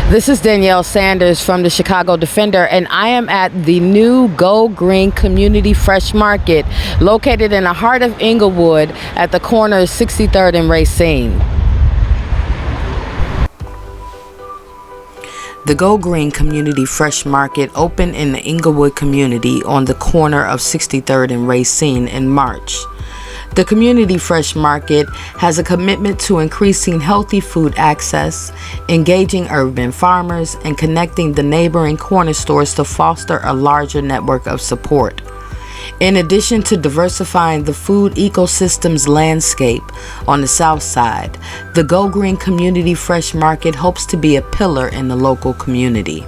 This is Danielle Sanders from the Chicago Defender, and I am at the new Go Green Community Fresh Market located in the heart of Englewood at the corner of 63rd and Racine. The Go Green Community Fresh Market opened in the Englewood community on the corner of 63rd and Racine in March. The Community Fresh Market has a commitment to increasing healthy food access, engaging urban farmers, and connecting the neighboring corner stores to foster a larger network of support. In addition to diversifying the food ecosystem's landscape on the south side, the Go Green Community Fresh Market hopes to be a pillar in the local community.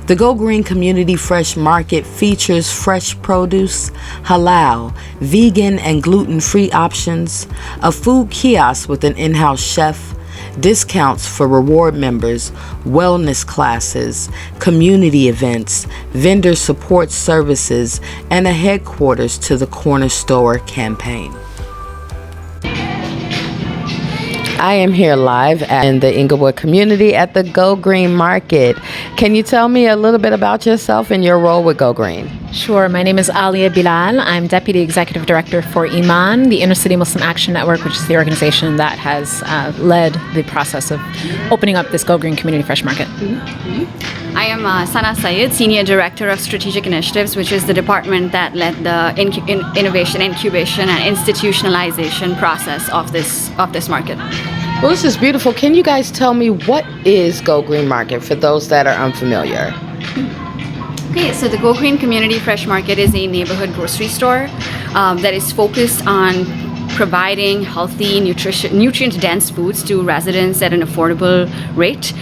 The Go Green Community Fresh Market features fresh produce, halal, vegan and gluten-free options, a food kiosk with an in-house chef, discounts for reward members, wellness classes, community events, vendor support services, and a headquarters to the Corner Store campaign. I am here live in the Englewood community at the Go Green Market. Can you tell me a little bit about yourself and your role with Go Green? Sure. My name is Alia Bilal. I'm Deputy Executive Director for IMAN, the Inner City Muslim Action Network, which is the organization that has led the process of opening up this Go Green Community Fresh Market. I am Sana Syed, Senior Director of Strategic Initiatives, which is the department that led the innovation, incubation, and institutionalization process of this market. Well, this is beautiful. Can you guys tell me what is Go Green Market for those that are unfamiliar? Okay, so the Go Green Community Fresh Market is a neighborhood grocery store that is focused on providing healthy, nutrient-dense foods to residents at an affordable rate.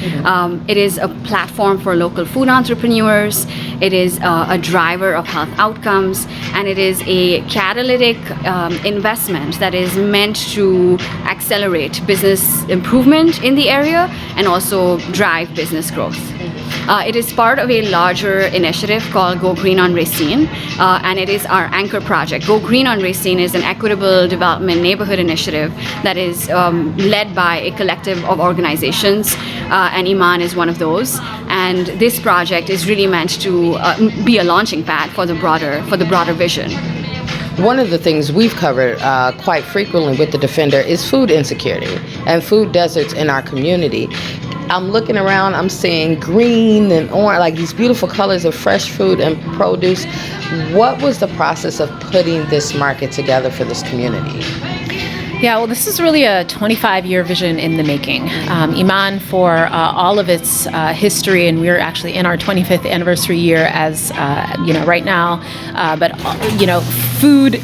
It is a platform for local food entrepreneurs. It is a driver of health outcomes, and it is a catalytic investment that is meant to accelerate business improvement in the area and also drive business growth. It is part of a larger initiative called Go Green on Racine, and it is our anchor project. Go Green on Racine is an equitable development neighborhood initiative that is led by a collective of organizations, and IMAN is one of those. And this project is really meant to be a launching pad for the broader vision. One of the things we've covered quite frequently with the Defender is food insecurity and food deserts in our community. I'm looking around, I'm seeing green and orange, like these beautiful colors of fresh food and produce. What was the process of putting this market together for this community? Yeah, well, this is really a 25-year vision in the making. IMAN, for all of its history, and we're actually in our 25th anniversary year as, right now, but, food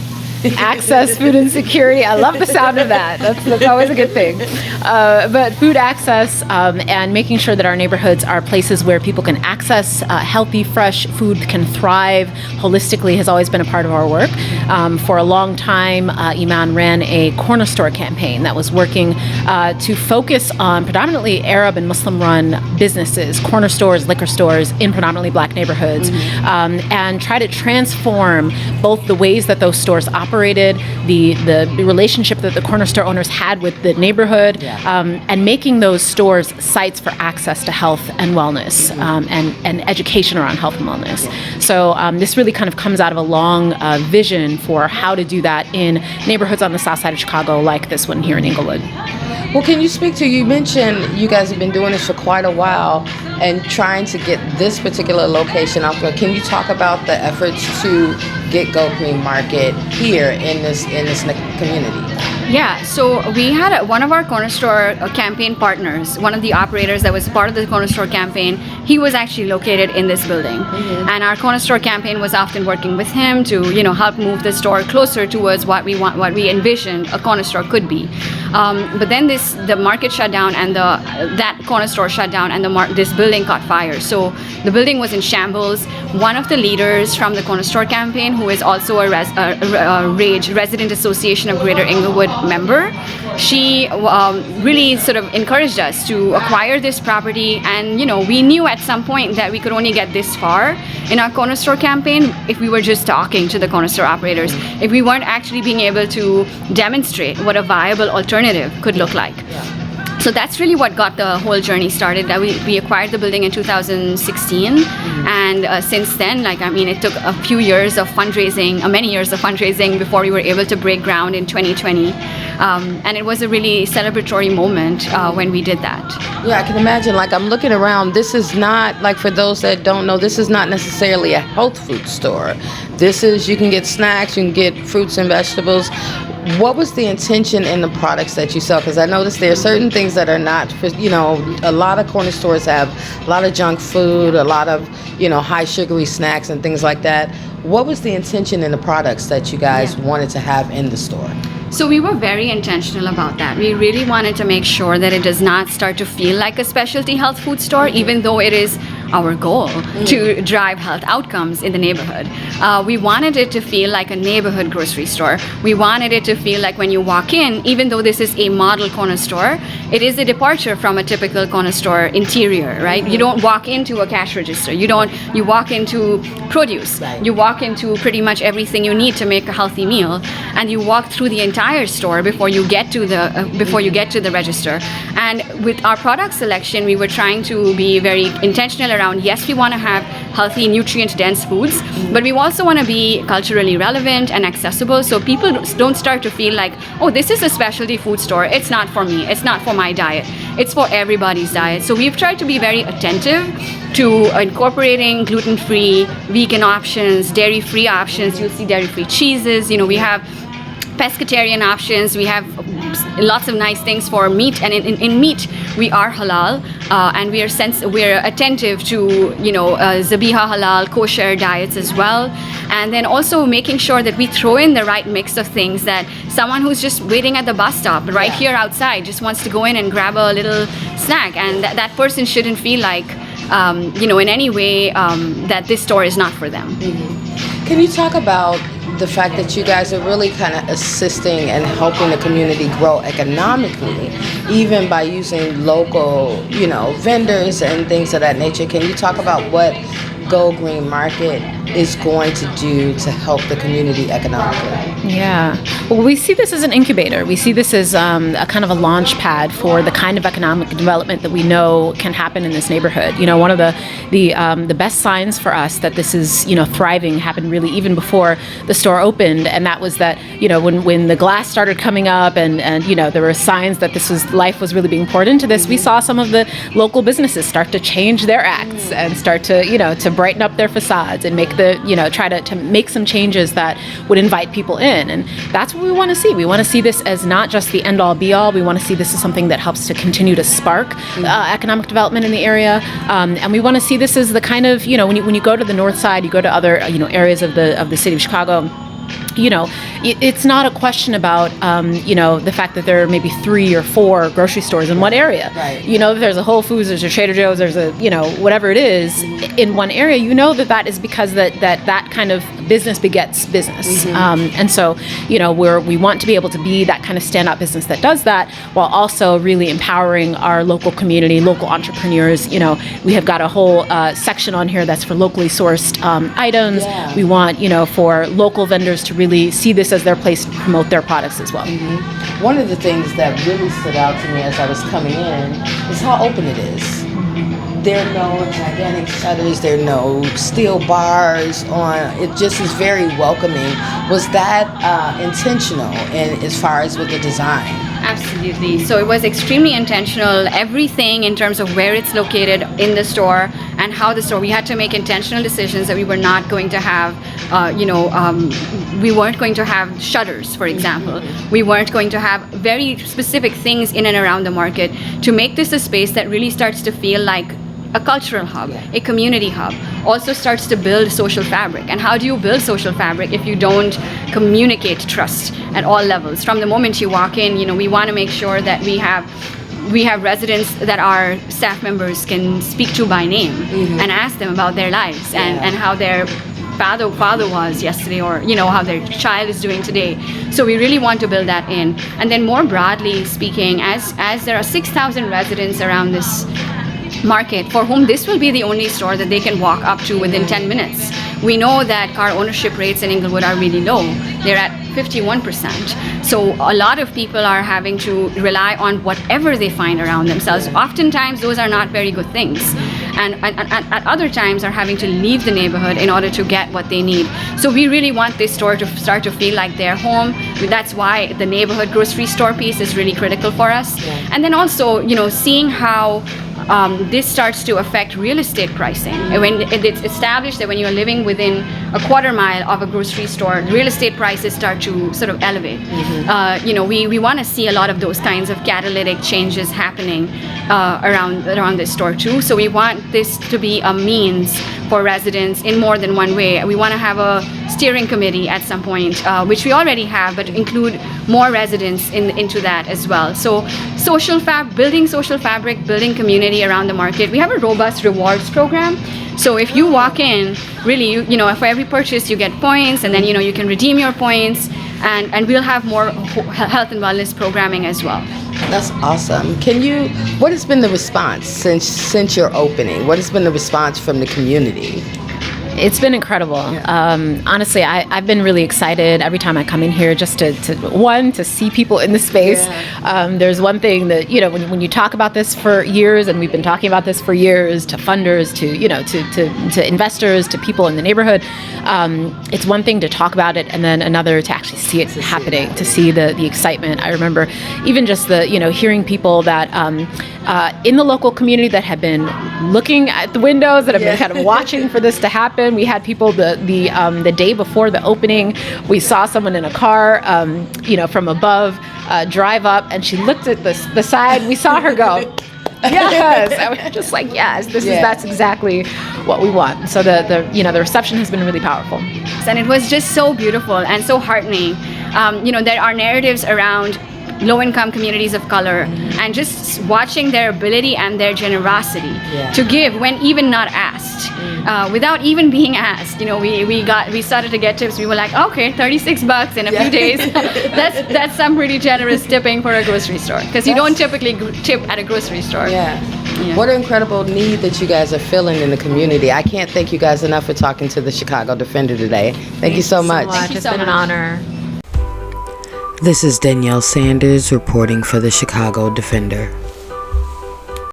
access, food insecurity. I love the sound of that. That's always a good thing. But food access and making sure that our neighborhoods are places where people can access healthy, fresh food, can thrive holistically has always been a part of our work. For a long time, IMAN ran a corner store campaign that was working to focus on predominantly Arab and Muslim-run businesses, corner stores, liquor stores in predominantly black neighborhoods, and try to transform both the ways that those stores operated, the relationship that the corner store owners had with the neighborhood, and making those stores sites for access to health and wellness, and education around health and wellness. So this really kind of comes out of a long vision for how to do that in neighborhoods on the south side of Chicago, like this one here in Englewood. Well, can you speak to, you mentioned you guys have been doing this for quite a while and trying to get this particular location out there. Can you talk about the efforts to get Go Green Market here in this community? Yeah, so we had one of our corner store campaign partners, one of the operators that was part of the corner store campaign. He was actually located in this building, and our corner store campaign was often working with him to, help move the store closer towards what we envisioned a corner store could be. But then the market shut down, and that corner store shut down, and this building caught fire. So the building was in shambles. One of the leaders from the corner store campaign, who is also a RAGE, Resident Association of Greater Englewood member, she really sort of encouraged us to acquire this property. And we knew at some point that we could only get this far in our corner store campaign if we were just talking to the corner store operators, if we weren't actually being able to demonstrate what a viable alternative could look like. So that's really what got the whole journey started. That we acquired the building in 2016, and since then, it took a few years of fundraising, many years of fundraising before we were able to break ground in 2020. And it was a really celebratory moment when we did that. Yeah, I can imagine. I'm looking around. This is not, for those that don't know, this is not necessarily a health food store. This is, you can get snacks, you can get fruits and vegetables. What was the intention in the products that you sell? Because I noticed there are certain things that are not, a lot of corner stores have a lot of junk food, a lot of, high sugary snacks and things like that. What was the intention in the products that you guys wanted to have in the store? So we were very intentional about that. We really wanted to make sure that it does not start to feel like a specialty health food store, even though it is our goal to drive health outcomes in the neighborhood. We wanted it to feel like a neighborhood grocery store. We wanted it to feel like when you walk in, even though this is a model corner store, it is a departure from a typical corner store interior, right? You don't walk into a cash register. You walk into produce. You walk into pretty much everything you need to make a healthy meal, and you walk through the entire store before you get to the register. And with our product selection, we were trying to be very intentional around, yes, we want to have healthy, nutrient-dense foods, but we also want to be culturally relevant and accessible, so people don't start to feel like, oh, this is a specialty food store. It's not for me. It's not for my diet. It's for everybody's diet. So we've tried to be very attentive to incorporating gluten-free, vegan options, dairy-free options. You'll see dairy-free cheeses. We have pescatarian options. We have lots of nice things for meat, and in meat we are halal, and we're attentive to Zabiha halal, kosher diets as well, and then also making sure that we throw in the right mix of things, that someone who's just waiting at the bus stop here outside just wants to go in and grab a little snack, and that person shouldn't feel like in any way that this store is not for them. Can you talk about the fact that you guys are really kind of assisting and helping the community grow economically, even by using local, vendors and things of that nature? Can you talk about what Go Green Market is going to do to help the community economically? Yeah. Well, we see this as an incubator. We see this as a kind of a launch pad for the kind of economic development that we know can happen in this neighborhood. One of the best signs for us that this is, thriving happened really even before the store opened, and that was that, when the glass started coming up and there were signs that life was really being poured into this, we saw some of the local businesses start to change their acts and start to brighten up their facades and make try to make some changes that would invite people in. And that's what we want to see. We want to see this as not just the end all be all. We want to see this as something that helps to continue to spark economic development in the area. And we want to see this as the kind of, when you go to the north side, you go to other, areas of the city of Chicago, it's not a question about, the fact that there are maybe 3 or 4 grocery stores in one area. Right. If there's a Whole Foods, there's a Trader Joe's, there's a, whatever it is in one area, that is because that kind of business begets business. And so, we want to be able to be that kind of standout business that does that, while also really empowering our local community, local entrepreneurs. We have got a whole section on here that's for locally sourced items. Yeah. We want, for local vendors to really see this as their place to promote their products as well. One of the things that really stood out to me as I was coming in is how open it is. There are no gigantic shutters, there are no steel bars on. It just is very welcoming. Was that intentional as far as with the design? Absolutely. So it was extremely intentional. Everything in terms of where it's located in the store and how the store, we had to make intentional decisions that we were not going to have, we weren't going to have shutters, for example. We weren't going to have very specific things in and around the market to make this a space that really starts to feel like a cultural hub, a community hub, also starts to build social fabric. And how do you build social fabric if you don't communicate trust at all levels? From the moment you walk in, we want to make sure that we have residents that our staff members can speak to by name and ask them about their lives and how their father was yesterday, or how their child is doing today. So we really want to build that in. And then more broadly speaking, as there are 6,000 residents around this market for whom this will be the only store that they can walk up to within 10 minutes. We know that car ownership rates in Englewood are really low. they're at 51%. So a lot of people are having to rely on whatever they find around themselves. Oftentimes those are not very good things. And at other times are having to leave the neighborhood in order to get what they need. So we really want this store to start to feel like their home. That's why the neighborhood grocery store piece is really critical for us. Yeah. And then also, seeing how this starts to affect real estate pricing. And when it's established that when you're living within a quarter mile of a grocery store, real estate prices start to sort of elevate. We want to see a lot of those kinds of catalytic changes happening around this store too. So we want this to be a means for residents in more than one way. We want to have a steering committee at some point, which we already have, but include more residents into that as well. So building social fabric, building community around the market. We have a robust rewards program. So if you walk in, really, for every purchase you get points, and then you can redeem your points, and we'll have more health and wellness programming as well. That's awesome. What has been the response since your opening? What has been the response from the community? It's been incredible. Honestly, I've been really excited every time I come in here just to see people in the space. Yeah. There's one thing that, when you talk about this for years, and we've been talking about this for years, to funders, to investors, to people in the neighborhood, it's one thing to talk about it, and then another to actually see it happening, to see the excitement. I remember even just hearing people that in the local community that have been looking at the windows, that have been kind of watching for this to happen. We had people the day before the opening. We saw someone in a car, from above, drive up, and she looked at the side. We saw her go, yes. And we were just like, yes, that's exactly what we want. So the reception has been really powerful. And it was just so beautiful and so heartening. There are narratives around low-income communities of color, and just watching their ability and their generosity to give when even not asked, without even being asked. We started to get tips. We were like, okay, $36 in a few days. That's some pretty generous tipping for a grocery store, because you don't typically tip at a grocery store. Yeah. What an incredible need that you guys are filling in the community. I can't thank you guys enough for talking to the Chicago Defender today. Thank you so much. It's been an honor. This is Danielle Sanders reporting for the Chicago Defender.